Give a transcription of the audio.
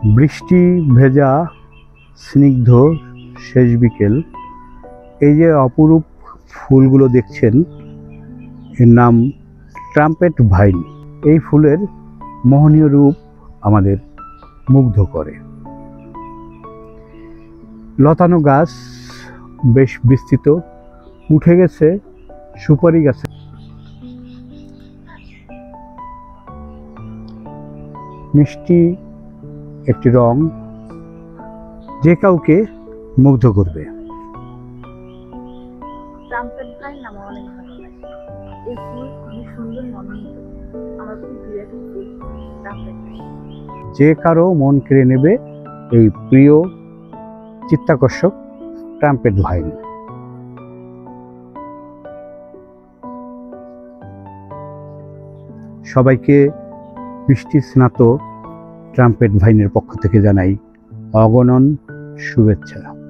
বৃষ্টি ভেজা স্নিগ্ধ শেষ বিকেল। এই যে অপরূপ ফুলগুলো দেখছেন, এর নাম ট্রাম্পেট ভাইন। এই ফুলের মোহনীয় রূপ আমাদের মুগ্ধ করে। লতানো গাছ, বেশ বিস্তৃত, উঠে গেছে সুপারি গাছে। মিষ্টি একটি রং যে কাউকে মুগ্ধ করবে। ট্রাম্পেট ভাইন আমার অনেক ভালো লাগে। এই ফুল অনেক সুন্দর মনোনীত, আমার খুব প্রিয় একটা ফুল ট্রাম্পেট ভাইন। যে কারো মন কেড়ে নেবে এই প্রিয় চিত্তাকর্ষক ট্রাম্পেট ভাইন। সবাইকে বৃষ্টি স্নাত ট্রাম্পেট ভাইনের পক্ষ থেকে জানাই অগণন শুভেচ্ছা।